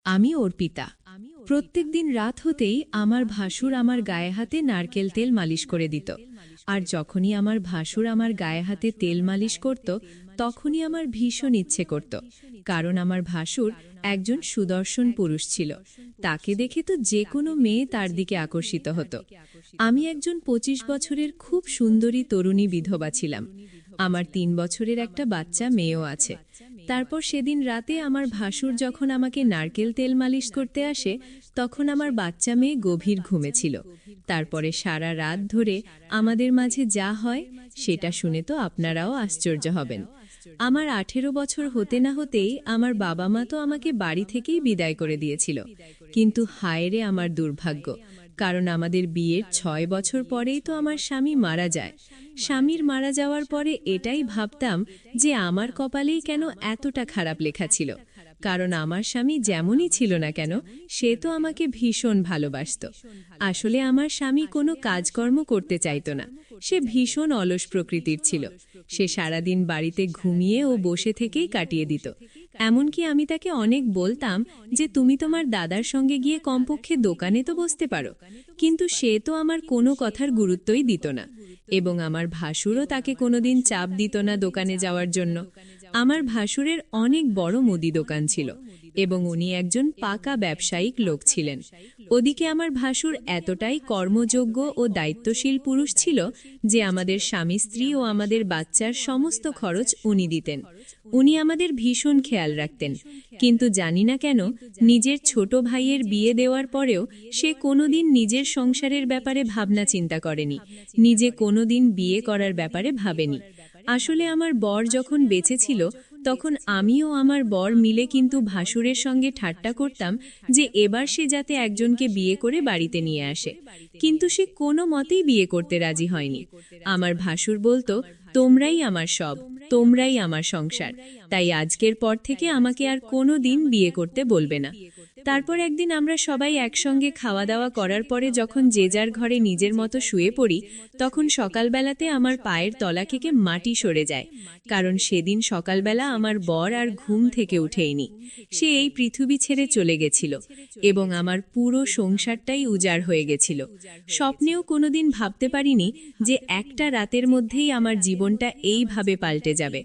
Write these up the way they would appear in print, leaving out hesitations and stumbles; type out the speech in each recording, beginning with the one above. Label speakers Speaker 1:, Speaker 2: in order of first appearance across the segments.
Speaker 1: আমি অর্পিতা। প্রত্যেকদিন রাত হতেই আমার ভাসুর আমার গায়ে হাতে নারকেল তেল মালিশ করে দিত। আর যখনই আমার ভাসুর আমার গায়ে হাতে তেল মালিশ করত, তখনই আমার ভীষণ ইচ্ছে করত, কারণ আমার ভাসুর একজন সুদর্শন পুরুষ ছিল। তাকে দেখে তো যে কোনো মেয়ে তার দিকে আকর্ষিত হতো। আমি একজন ২৫ বছরের খুব সুন্দরী তরুণী বিধবা ছিলাম। আমার ৩ বছরের একটা বাচ্চা মেয়েও আছে। তারপর সেদিন রাতে আমার ভাসুর যখন আমাকে নারকেল তেল মালিশ করতে আসে, তখন আমার বাচ্চা মেয়ে গভীর ঘুমেছিল। তারপরে সারা রাত ধরে আমাদের মাঝে যা হয় সেটা শুনে তো আপনারাও আশ্চর্য হবেন। আমার ১৮ বছর হতে না হতেই আমার বাবা মা তো আমাকে বাড়ি থেকেই বিদায় করে দিয়েছিল। কিন্তু হায় রে আমার দুর্ভাগ্য, কারণ আমাদের বিয়ের ৬ বছর পরেই তো আমার স্বামী মারা যায়। স্বামীর মারা যাওয়ার পরে এটাই ভাবতাম যে আমার কপালেই কেন এতটা খারাপ লেখা ছিল, কারণ আমার স্বামী যেমনই ছিল না কেন, সে তো আমাকে ভীষণ ভালোবাসত। আসলে আমার স্বামী কোনো কাজকর্ম করতে চাইত না, সে ভীষণ অলস প্রকৃতির ছিল। সে সারাদিন বাড়িতে ঘুমিয়ে ও বসে থেকেই কাটিয়ে দিত। এমনকি আমি তাকে অনেক বলতাম যে তুমি তোমার দাদার সঙ্গে গিয়ে কমপক্ষে দোকানে তো বসতে পারো, কিন্তু সে তো আমার কোনো কথার গুরুত্বই দিত না। এবং আমার ভাসুরও তাকে কোনোদিন চাপ দিত না দোকানে যাওয়ার জন্য। আমার ভাসুরের অনেক বড় মুদি দোকান ছিল এবং উনি একজন পাকা ব্যবসায়িক লোক ছিলেন। ওদিকে আমার ভাসুর এতটাই কর্মযোগ্য ও দায়িত্বশীল পুরুষ ছিল যে আমাদের স্বামী স্ত্রী ও আমাদের বাচ্চার সমস্ত খরচ উনি দিতেন। উনি আমাদের ভীষণ খেয়াল রাখতেন। কিন্তু জানি না কেন, নিজের ছোট ভাইয়ের বিয়ে দেওয়ার পরেও সে কোনোদিন নিজের সংসারের ব্যাপারে ভাবনা চিন্তা করেনি, নিজে কোনোদিন বিয়ে করার ব্যাপারে ভাবেনি। আসলে আমার বর যখন বেঁচে ছিল, তখন আমিও আমার বর মিলে কিন্তু ভাসুরের সঙ্গে ঠাট্টা করতাম যে এবার সে যাতে একজনকে বিয়ে করে বাড়িতে নিয়ে আসে। কিন্তু সে কোনো মতেই বিয়ে করতে রাজি হয়নি। আমার ভাসুর বলতো, তোমরাই আমার সব, তোমরাই আমার সংসার, তাই আজকের পর থেকে আমাকে আর কোনো দিন বিয়ে করতে বলবে না। তারপর একদিন আমরা সবাই একসঙ্গে খাওয়া দাওয়া করার পরে যখন যে যার ঘরে নিজের মতো শুয়ে পড়ি, তখন সকালবেলাতে আমার পায়ের তলা থেকে মাটি সরে যায়, কারণ সেদিন সকালবেলা আমার বর আর ঘুম থেকে উঠেইনি। সে এই পৃথিবী ছেড়ে চলে গেছিল এবং আমার পুরো সংসারটাই উজাড় হয়ে গেছিল। স্বপ্নেও কোনোদিন ভাবতে পারিনি যে একটা রাতের মধ্যেই আমার জীবনটা এইভাবে পাল্টে যাবে।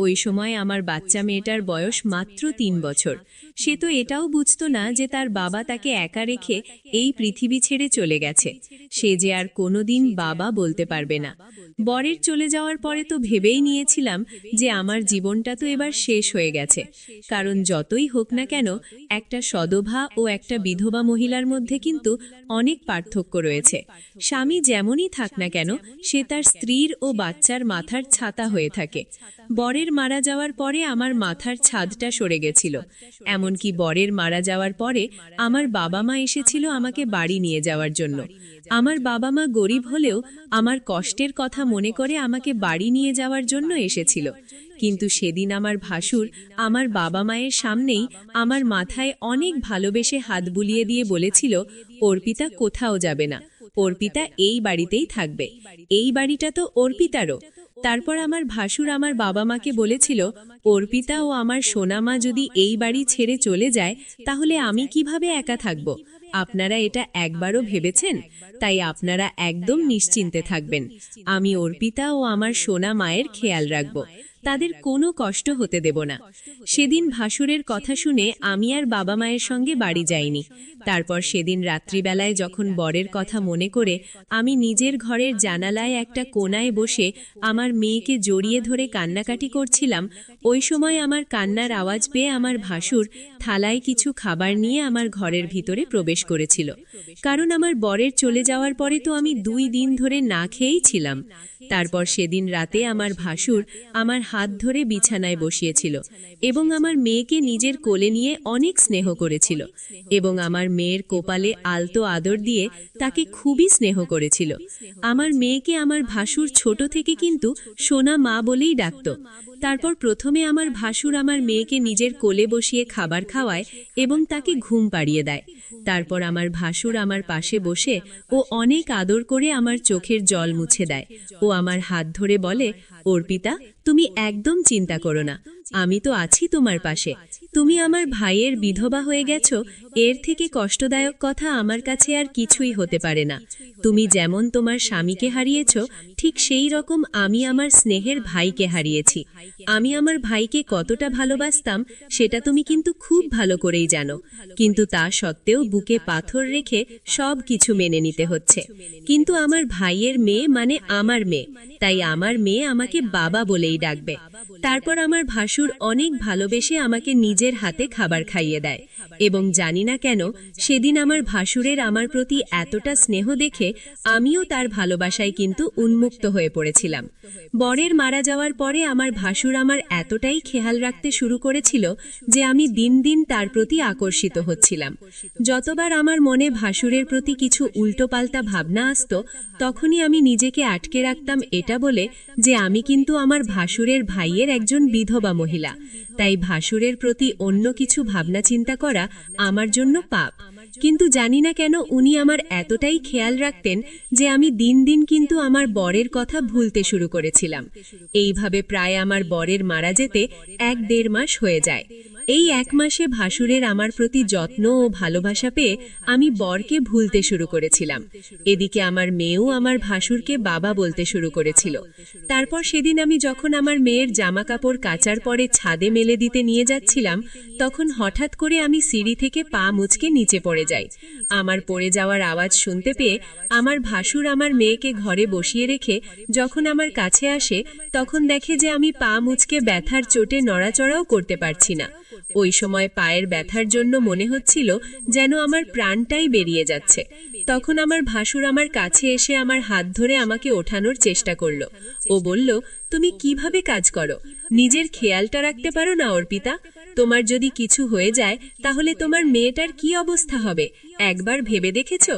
Speaker 1: ওই সময় আমার বাচ্চা মেয়েটার বয়স মাত্র ৩ বছর। সে তো এটাও বুঝতো না যে তার বাবা তাকে একা রেখে এই পৃথিবী ছেড়ে চলে গেছে। সে যে আর কোনোদিন বাবা বলতে পারবে না। বরের চলে যাওয়ার পরে তো ভেবেই নিয়েছিলাম যে আমার জীবনটা তো এবার শেষ হয়ে গেছে, কারণ যতই হোক না কেন, একটা সদভা ও একটা বিধবা মহিলার মধ্যে কিন্তু অনেক পার্থক্য রয়েছে। স্বামী যেমনই থাক না কেন, সে তার স্ত্রীর ও বাচ্চার মাথার ছাতা হয়ে থাকে। বরের মারা যাওয়ার পরে আমার মাথার ছাদটা সরে গেছিল। এমনকি বরের মারা যাওয়ার পরে আমার বাবা মা এসেছিল আমাকে বাড়ি নিয়ে যাওয়ার জন্য। আমার বাবা মা গরিব হলেও আমার কষ্টের কথা মনে করে আমাকে বাড়ি নিয়ে যাওয়ার জন্য এসেছিল। কিন্তু সেদিন আমার ভাসুর আমার বাবা মায়ের সামনেই আমার মাথায় অনেক ভালোবেসে হাত বুলিয়ে দিয়ে বলেছিল, অর্পিতা কোথাও যাবে না, অর্পিতা এই বাড়িতেই থাকবে, এই বাড়িটা তো অর্পিতারও। তারপর আমার ভাসুর আমার বাবা মাকে বলেছিল, অর্পিতা ও আমার সোনা মা যদি এই বাড়ি ছেড়ে চলে যায়, তাহলে আমি কিভাবে একা থাকব? আপনারা এটা একবারও ভেবেছেন? তাই আপনারা একদম নিশ্চিন্তে থাকবেন। আমি অর্পিতা ও আমার সোনা মায়ের খেয়াল রাখব, তাদের কোনো কষ্ট হতে দেব না। সেদিন ভাসুরের কথা শুনে আমি আর বাবা মায়ের সঙ্গে বাড়ি যাইনি। তারপর সেদিন রাত্রিবেলায় যখন বরের কথা মনে করে আমি নিজের ঘরের জানালায় একটা কোণায় বসে আমার মেয়েকে জড়িয়ে ধরে কান্নাকাটি করছিলাম, ওই সময় আমার কান্নার আওয়াজ পেয়ে আমার ভাসুর থালায় কিছু খাবার নিয়ে আমার ঘরের ভিতরে প্রবেশ করেছিল। কারণ আমার বরের চলে যাওয়ার পরে তো আমি 2 দিন ধরে না খেয়েই ছিলাম। তারপর সেদিন রাতে আমার ভাসুর আমার হাত ধরে বিছানায় বসিয়েছিল এবং আমার মেয়েকে নিজের কোলে নিয়ে অনেক স্নেহ করেছিল এবং আমার মেয়ের কোপালে আলতো আদর দিয়ে তাকে খুবই স্নেহ করেছিল। আমার মেয়েকে আমার ভাসুর ছোট থেকে কিন্তু সোনা মা বলেই ডাকত। তারপর প্রথমে আমার ভাসুর আমার মেয়েকে নিজের কোলে বসিয়ে খাবার খাওয়ায় এবং তাকে ঘুম পাড়িয়ে দেয়। তারপর আমার ভাসুর আমার পাশে বসে ও অনেক আদর করে আমার চোখের জল মুছে দেয় ও আমার হাত ধরে বলে, অর্পিতা, তুমি একদম চিন্তা করো না, আমি তো আছি তোমার পাশে। তুমি আমার ভাইয়ের বিধবা হয়ে গেছো, এর থেকে কষ্টদায়ক কথা আমার কাছে আর কিছুই হতে পারে না। তুমি যেমন তোমার স্বামীকে হারিয়েছ, ঠিক সেই রকম আমি আমার স্নেহের ভাইকে হারিয়েছি। আমি আমার ভাইকে কতটা ভালোবাসতাম সেটা তুমি কিন্তু খুব ভালো করেই জানো, কিন্তু তা সত্ত্বেও বুকে পাথর রেখে সব কিছু মেনে নিতে হচ্ছে। কিন্তু আমার ভাইয়ের মেয়ে মানে আমার মেয়ে, তাই আমার মেয়ে আমাকে বাবা বলেই ডাকবে। তারপর আমার ভাসুর অনেক ভালোবেসে আমাকে নিজের হাতে খাবার খাইয়ে দেয়, এবং জানি না কেন সেদিন আমার ভাসুরের আমার প্রতি এতটা স্নেহ দেখে আমিও তার ভালোবাসায় কিন্তু উন্মুক্ত হয়ে পড়েছিলাম। বরের মারা যাওয়ার পরে আমার ভাসুর আমার এতটাই খেয়াল রাখতে শুরু করেছিল যে আমি দিন দিন তার প্রতি আকর্ষিত হচ্ছিলাম। যতবার আমার মনে ভাসুরের প্রতি কিছু উল্টোপাল্টা ভাবনা আসতো, তখনই আমি নিজেকে আটকে রাখতাম এটা বলে যে আমি কিন্তু আমার ভাসুরের ভাইয়ের একজন বিধবা মহিলা, তাই ভাসুরের প্রতি অন্য কিছু ভাবনা চিন্তা করা আমার জন্য পাপ। কিন্তু জানি না কেন উনি আমার এতটাই খেয়াল রাখতেন যে আমি দিন দিন কিন্তু আমার বরের কথা ভুলতে শুরু করেছিলাম। এইভাবে প্রায় আমার বরের মারা যেতে 1-1.5 মাস হয়ে যায়। এই 1 মাসে ভাসুরের আমার প্রতি যত্ন ও ভালোবাসা পেয়ে আমি বরকে ভুলতে শুরু করেছিলাম। এদিকে আমার মেয়েও আমার ভাসুরকে বাবা বলতে শুরু করেছিল। তারপর সেদিন আমি যখন আমার মেয়ের জামা কাপড় কাচার পরে ছাদে মেলে দিতে নিয়ে যাচ্ছিলাম, তখন হঠাৎ করে আমি সিঁড়ি থেকে পা মুচকে নিচে পড়ে যাই। আমার পড়ে যাওয়ার আওয়াজ শুনতে পেয়ে আমার ভাসুর আমার মেয়েকে ঘরে বসিয়ে রেখে যখন আমার কাছে আসে, তখন দেখে যে আমি পা মুচকে ব্যথার চোটে নড়াচড়াও করতে পারছি না। ওই সময় পায়ের ব্যথার জন্য মনে হচ্ছিল যেন আমার প্রাণটাই বেরিয়ে যাচ্ছে। তখন আমার ভাসুর আমার কাছে এসে আমার হাত ধরে আমাকে ওঠানোর চেষ্টা করলো। ও বলল, তুমি কিভাবে কাজ করো? নিজের খেয়ালটা রাখতে পারো না অর্পিতা? তোমার যদি কিছু হয়ে যায় তাহলে তোমার মেয়েটার কি অবস্থা হবে, একবার ভেবে দেখেছো?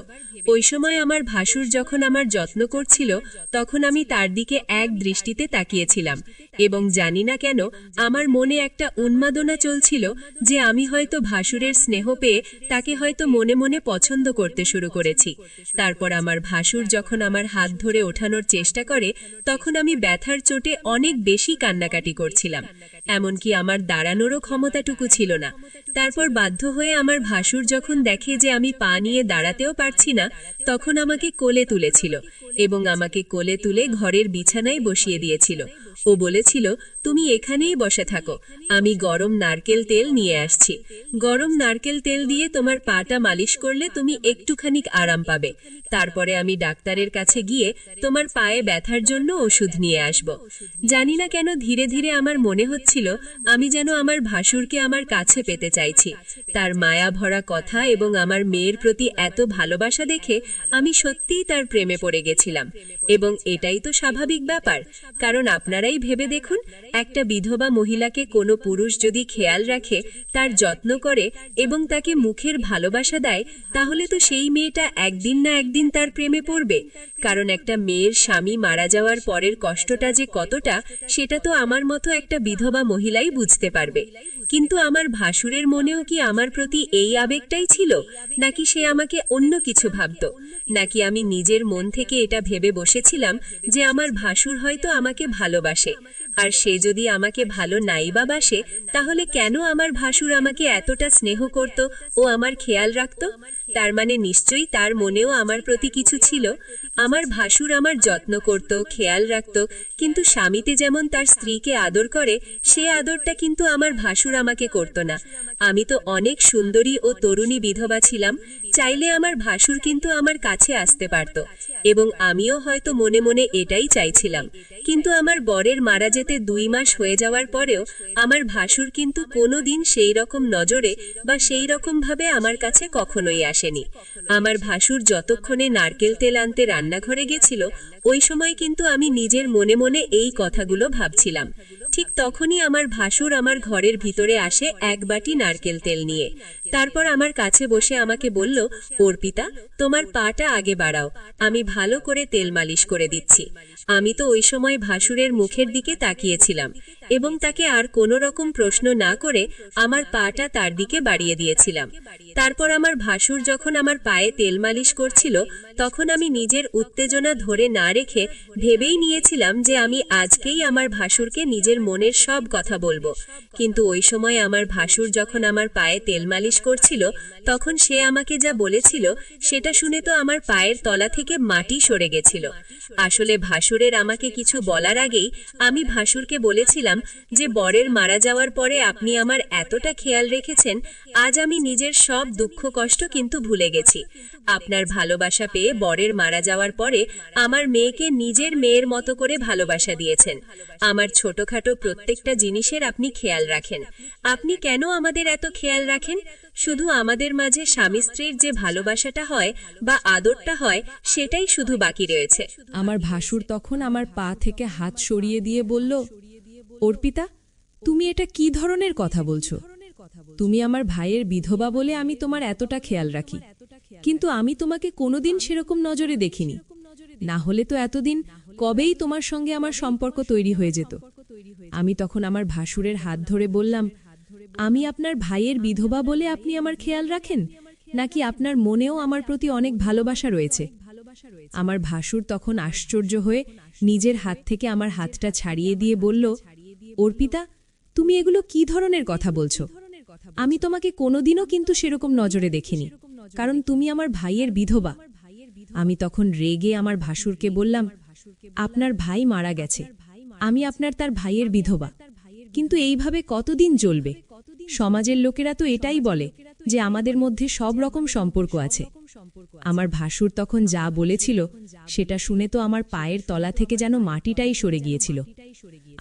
Speaker 1: ওই সময় আমার ভাসুর যখন আমার যত্ন করছিল, তখন আমি তার দিকে এক দৃষ্টিতে তাকিয়েছিলাম, এবং জানি না কেন আমার মনে একটা উন্মাদনা চলছিল যে আমি হয়তো ভাসুরের স্নেহ পেয়ে তাকে হয়তো মনে মনে পছন্দ করতে শুরু করেছি। তারপর আমার ভাসুর যখন আমার হাত ধরে ওঠানোর চেষ্টা করে, তখন আমি ব্যথার চোটে অনেক বেশি কান্নাকাটি করছিলাম, এমনকি আমার দাঁড়ানোরও ক্ষমতাটুকু ছিল না। তারপর বাধ্য হয়ে আমার ভাসুর যখন দেখে যে আমি পা নিয়ে দাঁড়াতেও পারছি না, তখন আমাকে কোলে তুলেছিল এবং আমাকে কোলে তুলে ঘরের বিছানায় বসিয়ে দিয়েছিল। ও বলেছিল, তুমি এখানেই বসে থাকো, আমি গরম নারকেল তেল নিয়ে আসছি। গরম নারকেল তেল দিয়ে তোমার পাটা মালিশ করলে তুমি একটুখানি আরাম পাবে। তারপরে আমি ডাক্তারের কাছে গিয়ে তোমার পায়ে ব্যথার জন্য ওষুধ নিয়ে আসব। জানি না কেন ধীরে ধীরে আমার মনে হচ্ছিল আমি যেন আমার ভাসুরকে আমার কাছে পেতে চাইছি। তার মায়া ভরা কথা এবং আমার মেয়ের প্রতি এত ভালোবাসা দেখে আমি সত্যিই তার প্রেমে পড়ে গেছিলাম। এবং এটাই তো স্বাভাবিক ব্যাপার, কারণ আপনারাই ভেবে দেখুন, একটা বিধবা মহিলাকে কোনো পুরুষ যদি খেয়াল রাখে, তার যত্ন করে এবং তাকে মুখের ভালোবাসা দেয়, তাহলে তো সেই মেয়েটা একদিন না একদিন তার প্রেমে পড়বে। কারণ একটা মেয়ের স্বামী মারা যাওয়ার পরের কষ্টটা যে কতটা, সেটা তো আমার মতো একটা বিধবা মহিলাই বুঝতে পারবে। কিন্তু আমার ভাসুরের মনেও কি আমার প্রতি এই আবেগটাই ছিল, নাকি সে আমাকে অন্য কিছু ভাবত? নাকি আমি নিজের মন থেকে এটা ভেবে বসেছিলাম যে আমার ভাসুর হয়তো আমাকে ভালোবাসে, আর সে যদি আমাকে ভালো নাই বা বাসে, তাহলে কেন আমার ভাসুর আমাকে এতটা স্নেহ করত ও আমার খেয়াল রাখত? তার মানে নিশ্চয়ই তার মনেও আমার প্রতি কিছু ছিল। আমার ভাসুর আমার যত্ন করত, খেয়াল রাখত, কিন্তু স্বামীতে যেমন তার স্ত্রীকে আদর করে, সে আদরটা কিন্তু আমার ভাসুর আমাকে করত না। আমি তো অনেক সুন্দরী ও তরুণী বিধবা ছিলাম, চাইলে আমার ভাসুর কিন্তু আমার কাছে আসতে পারত, এবং আমিও হয়তো মনে মনে এটাই চাইছিলাম। কিন্তু আমার বরের মারা যেতে 2 মাস হয়ে যাওয়ার পরেও আমার ভাসুর কিন্তু কোনোদিন সেই রকম নজরে বা সেই রকম ভাবে আমার কাছে কখনোই আসেনি। আমার ভাসুর যতক্ষণে নারকেল তেল আনতে রান্নাঘরে গেছিল, ওই সময় কিন্তু আমি নিজের মনে মনে এই কথাগুলো ভাবছিলাম। ঠিক তখনই আমার ভাসুর আমার ঘরের ভিতরে আসে 1 বাটি নারকেল তেল নিয়ে।
Speaker 2: তারপর আমার কাছে বসে আমাকে বলল, অর্পিতা, তোমার পাটা আগে বাড়াও, আমি ভালো করে তেল মালিশ করে দিচ্ছি। আমি তো ওই সময় ভাসুরের মুখের দিকে তাকিয়েছিলাম এবং তাকে আর কোনো রকম প্রশ্ন না করে আমার পাটা তার দিকে বাড়িয়ে দিয়েছিলাম। তারপর আমার ভাসুর যখন আমার পায়ে তেল মালিশ করছিল, তখন আমি নিজের উত্তেজনা ধরে না রেখে ভেবেই নিয়েছিলাম যে আমি আজকেই আমার ভাসুরকে নিজের মনের সব কথা বলবো। কিন্তু ওই সময় আমার ভাসুর যখন আমার পায়ে তেল মালিশ করছিল, তখন সে আমাকে যা বলেছিল সেটা শুনে তো আমার পায়ের তলা থেকে মাটি সরে গেছিল। আসলে ভাসুরের আমাকে কিছু বলার আগেই আমি ভাসুরকে বলেছিলাম যে বরের মারা যাওয়ার পরে আপনি আমার এতটা খেয়াল রেখেছেন, আজ আমি নিজের সব দুঃখ কষ্ট কিন্তু ভুলে গেছি। আপনার ভালোবাসা পেয়ে বরের মারা যাওয়ার পরে আমার মেয়েকে নিজের মেয়ের মতো করে ভালোবাসা দিয়েছেন। আমার ছোটখাটো প্রত্যেকটা জিনিসের আপনি খেয়াল রাখেন। আপনি কেন আমাদের এত খেয়াল রাখেন? শুধু আমাদের মাঝে স্বামী স্ত্রীর যে ভালোবাসাটা হয় বা আদরটা হয়, সেটাই শুধু বাকি রয়েছে।
Speaker 1: আমার ভাসুর তখন আমার পা থেকে হাত সরিয়ে দিয়ে বলল, অর্পিতা, তুমি এটা কি ধরনের কথা বলছো? তুমি আমার ভাইয়ের বিধবা বলে আমি তোমার এতটা খেয়াল রাখি, কিন্তু আমি তোমাকে কোনোদিন সেরকম নজরে দেখিনি। না হলে তো এতদিন কবেই তোমার সঙ্গে আমার সম্পর্ক তৈরি হয়ে যেত। আমি তখন আমার ভাসুরের হাত ধরে বললাম, আমি আপনার ভাইয়ের বিধবা বলে আপনি আমার খেয়াল রাখেন, নাকি আপনার মনেও আমার প্রতি অনেক ভালোবাসা রয়েছে? আমার ভাসুর তখন আশ্চর্য হয়ে নিজের হাত থেকে আমার হাতটা ছাড়িয়ে দিয়ে বলল, অর্পিতা, তুমি এগুলো কি ধরনের কথা বলছো? আমি তোমাকে কোনোদিনও কিন্তু সেরকম নজরে দেখিনি, কারণ তুমি আমার ভাইয়ের বিধবা। আমি তখন রেগে আমার ভাসুরকে বললাম, আপনার ভাই মারা গেছে, আমি আপনার তার ভাইয়ের বিধবা, কিন্তু এইভাবে কতদিন চলবে? সমাজের লোকেরা তো এটাই বলে যে আমাদের মধ্যে সব রকম সম্পর্ক আছে। আমার ভাসুর তখন যা বলেছিল সেটা শুনে তো আমার পায়ের তলা থেকে যেন মাটিটাই সরে গিয়েছিল।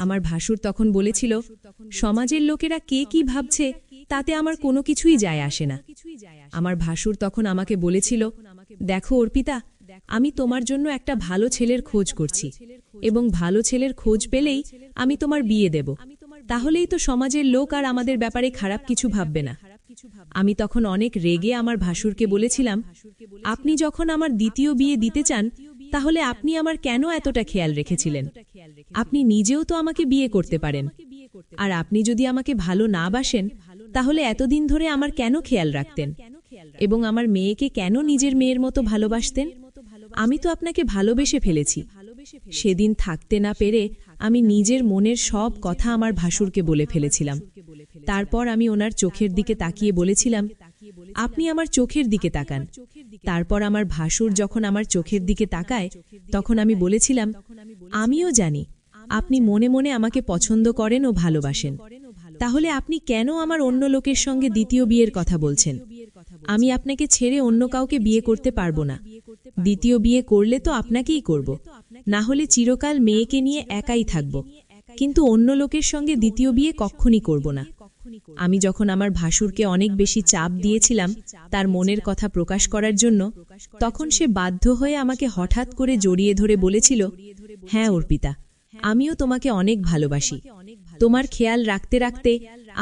Speaker 1: আমার ভাসুর তখন বলেছিল, সমাজের লোকেরা কে কি ভাবছে তাতে আমার কোনো কিছুই যায় আসে না। আমার ভাসুর তখন আমাকে বলেছিল, দেখো অর্পিতা, আমি তোমার জন্য একটা ভালো ছেলের খোঁজ করছি, এবং ভালো ছেলের খোঁজ পেলেই আমি তোমার বিয়ে দেব। তাহলেই তো সমাজের লোক আর আমাদের ব্যাপারে খারাপ কিছু ভাববে না। আমি তখন অনেক রেগে আমার ভাসুরকে বলেছিলাম, আপনি যখন আমার দ্বিতীয় বিয়ে দিতে চান, তাহলে আপনি আমার কেন এতটা খেয়াল রেখেছিলেন? আপনি নিজেও তো আমাকে বিয়ে করতে পারেন। আর আপনি যদি আমাকে ভালো না বাসেন, তাহলে এতদিন ধরে আমার কেন খেয়াল রাখতেন এবং আমার মেয়েকে কেন নিজের মেয়ের মতো ভালোবাসতেন? আমি তো আপনাকে ভালোবেসে ফেলেছি। সেদিন থাকতে না পেরে আমি নিজের মনের সব কথা আমার ভাসুরকে বলে ফেলেছিলাম। তারপর আমি ওনার চোখের দিকে তাকিয়ে বলেছিলাম, আপনি আমার চোখের দিকে তাকান। তারপর আমার ভাসুর যখন আমার চোখের দিকে তাকায়, তখন আমি বলেছিলাম, আমিও জানি আপনি মনে মনে আমাকে পছন্দ করেন ও ভালোবাসেন। তাহলে আপনি কেন আমার অন্য লোকের সঙ্গে দ্বিতীয় বিয়ের কথা বলছেন? আমি আপনাকে ছেড়ে অন্য কাউকে বিয়ে করতে পারবো না। দ্বিতীয় বিয়ে করলে তো আপনাকেই করব, না হলে চিরকাল মেয়েকে নিয়ে একাই থাকব, কিন্তু অন্য লোকের সঙ্গে দ্বিতীয় বিয়ে কখনই করব না। আমি যখন আমার ভাসুরকে অনেক বেশি চাপ দিয়েছিলাম তার মনের কথা প্রকাশ করার জন্য, তখন সে বাধ্য হয়ে আমাকে হঠাৎ করে জড়িয়ে ধরে বলেছিল, হ্যাঁ অর্পিতা, আমিও তোমাকে অনেক ভালোবাসি। তোমার খেয়াল রাখতে রাখতে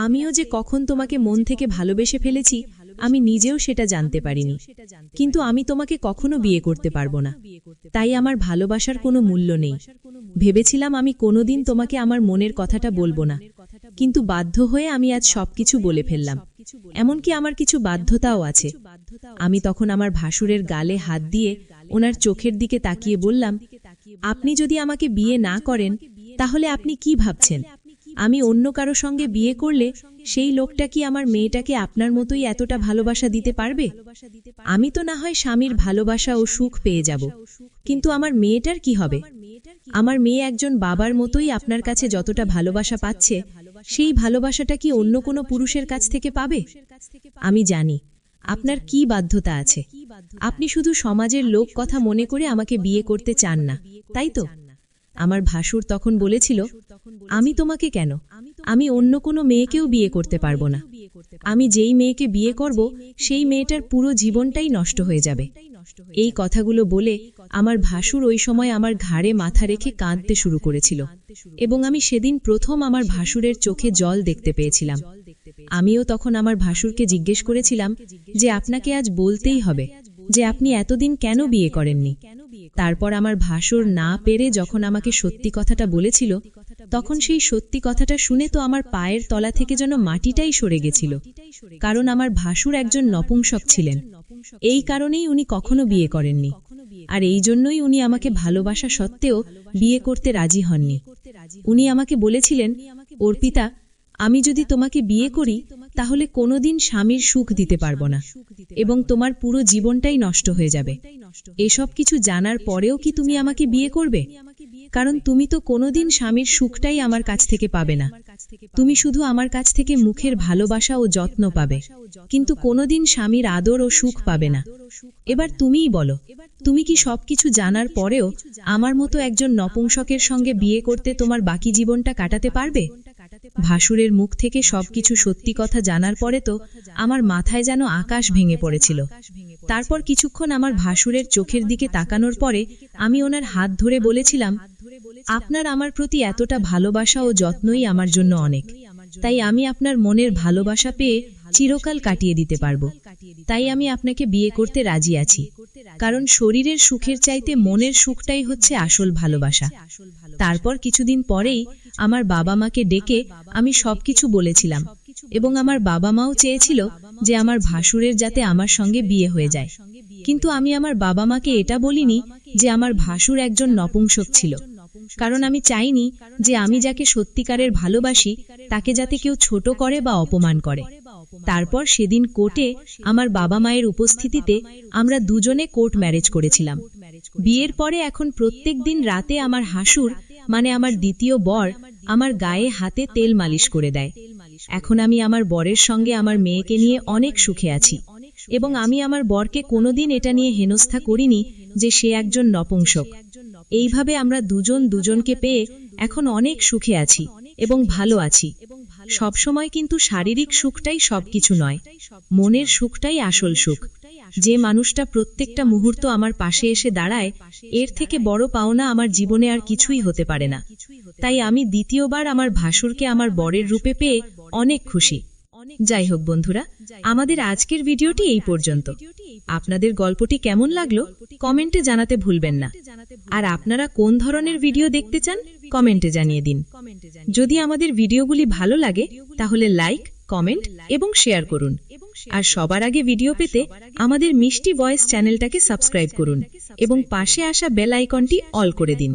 Speaker 1: আমিও যে কখন তোমাকে মন থেকে ভালোবেসে ফেলেছি আমি নিজেও সেটা জানতে পারিনি। কিন্তু আমি তোমাকে কখনো বিয়ে করতে পারবো না, তাই আমার ভালোবাসার কোনো মূল্য নেই। ভেবেছিলাম আমি কোনোদিন তোমাকে আমার মনের কথাটা বলবো না, কিন্তু বাধ্য হয়ে আমি আজ সবকিছু বলে ফেললাম। এমনকি আমার কিছু বাধ্যতাও আছে। আমি তখন আমার ভাসুরের গালে হাত দিয়ে ওনার চোখের দিকে তাকিয়ে বললাম, আপনি যদি আমাকে বিয়ে না করেন, তাহলে আপনি কি ভাবছেন? আমি অন্য কারো সঙ্গে বিয়ে করলে সেই লোকটা কি আমার মেয়েটাকে আপনার মতোই এতটা ভালোবাসা দিতে পারবে? আমি তো না হয় স্বামীর ভালোবাসা ও সুখ পেয়ে যাব, কিন্তু আমার মেয়েটার কি হবে? আমার মেয়ে একজন বাবার মতোই আপনার কাছে যতটা ভালোবাসা পাচ্ছে, সেই ভালোবাসাটা কি অন্য কোনো পুরুষের কাছ থেকে পাবে? আমি জানি আপনার কি বাধ্যতা আছে। আপনি শুধু সমাজের লোক কথা মনে করে আমাকে বিয়ে করতে চান না, তাই তো? আমার ভাসুর তখন বলেছিল, আমি তোমাকে কেন, আমি অন্য কোনো মেয়েকেও বিয়ে করতে পারবো না। আমি যেই মেয়েকে বিয়ে করব সেই মেয়েটার পুরো জীবনটাই নষ্ট হয়ে যাবে। এই কথাগুলো বলে আমার ভাসুর ওই সময় আমার ঘাড়ে মাথা রেখে কাঁদতে শুরু করেছিল, এবং আমি সেদিন প্রথম আমার ভাসুরের চোখে জল দেখতে পেয়েছিলাম। আমিও তখন আমার ভাসুরকে জিজ্ঞেস করেছিলাম যে আপনাকে আজ বলতেই হবে যে আপনি এতদিন কেন বিয়ে করেননি। তারপর আমার ভাসুর না পেরে যখন আমাকে সত্যি কথাটা বলেছিল, তখন সেই সত্যি কথাটা শুনে তো আমার পায়ের তলা থেকে যেন মাটিটাই সরে গেছিল। কারণ আমার ভাসুর একজন নপুংসক ছিলেন, এই কারণেই উনি কখনো বিয়ে করেননি। আর এই জন্যই উনি আমাকে ভালোবাসা সত্ত্বেও বিয়ে করতে রাজি হননি। উনি আমাকে বলেছিলেন, অর্পিতা, আমি যদি তোমাকে বিয়ে করি তাহলে কোনোদিন স্বামীর সুখ দিতে পারবো না এবং তোমার পুরো জীবনটাই নষ্ট হয়ে যাবে। এসব কিছু জানার পরেও কি তুমি আমাকে বিয়ে করবে? কারণ তুমি তো কোনোদিন স্বামীর সুখটাই আমার কাছ থেকে পাবে না। তুমি শুধু আমার কাছ থেকে মুখের ভালোবাসা ও যত্ন পাবে, কিন্তু কোনোদিন স্বামীর আদর ও সুখ পাবে না। এবার তুমিই বলো, তুমি কি সবকিছু জানার পরেও আমার মতো একজন নপুংসকের সঙ্গে বিয়ে করতে তোমার বাকি জীবনটা কাটাতে পারবে? ভাসুরের মুখ থেকে সবকিছু সত্যি কথা জানার পরে তো আমার মাথায় যেন আকাশ ভেঙে পড়েছিল। তারপর কিছুক্ষণ আমার ভাসুরের চোখের দিকে তাকানোর পরে আমি ওনার হাত ধরে বলেছিলাম, আপনার আমার প্রতি এতটা ভালোবাসা ও যত্নই আমার জন্য অনেক। তাই আমি আপনার মনের ভালোবাসা পেয়ে চিরকাল কাটিয়ে দিতে পারবো। তাই আমি আপনাকে বিয়ে করতে রাজি আছি। কারণ শরীরের সুখের চাইতে মনের সুখটাই হচ্ছে আসল ভালোবাসা। তারপর কিছুদিন পরেই আমার বাবা মাকে ডেকে আমি সবকিছু বলেছিলাম এবং আমার বাবা মাও চেয়েছিল যে আমার ভাসুরের যাতে আমার সঙ্গে বিয়ে হয়ে যায়। কিন্তু আমি আমার বাবা মাকে এটা বলিনি যে আমার ভাসুর একজন নপুংসক ছিল, কারণ আমি চাইনি যে আমি যাকে সত্যিকারের ভালোবাসি তাকে যাতে কেউ ছোট করে বা অপমান করে। তারপর সেদিন কোর্টে আমার বাবা মায়ের উপস্থিতিতে আমরা দুজনে কোর্ট ম্যারেজ করেছিলাম। বিয়ের পরে এখন প্রত্যেক দিন রাতে আমার হাসুর মানে আমার দ্বিতীয় বর আমার গায়ে হাতে তেল মালিশ করে দেয়। এখন আমি আমার বরের সঙ্গে আমার মেয়েকে নিয়ে অনেক সুখে আছি এবং আমি আমার বরকে কোনোদিন এটা নিয়ে হেনস্থা করিনি যে সে একজন নপুংসক। এইভাবে আমরা দুজন দুজনকে পেয়ে এখন অনেক সুখে আছি এবং ভালো আছি। সবসময় কিন্তু শারীরিক সুখটাই সবকিছু নয়, মনের সুখটাই আসল সুখ। যে মানুষটা প্রত্যেকটা মুহূর্ত আমার পাশে এসে দাঁড়ায়, এর থেকে বড় পাওনা আমার জীবনে আর কিছুই হতে পারে না। তাই আমি দ্বিতীয়বার আমার ভাসুরকে আমার বরের রূপে পেয়ে অনেক খুশি। যাই হোক বন্ধুরা, আমাদের আজকের ভিডিওটি এই পর্যন্ত। আপনাদের গল্পটি কেমন লাগলো কমেন্টে জানাতে ভুলবেন না। আর আপনারা কোন ধরনের ভিডিও দেখতে চান কমেন্টে জানিয়ে দিন। যদি আমাদের ভিডিওগুলি ভালো লাগে তাহলে লাইক, কমেন্ট এবং শেয়ার করুন। আর সবার আগে ভিডিও পেতে আমাদের মিষ্টি ভয়েস চ্যানেলটাকে সাবস্ক্রাইব করুন এবং পাশে আসা বেল আইকনটি অল করে দিন।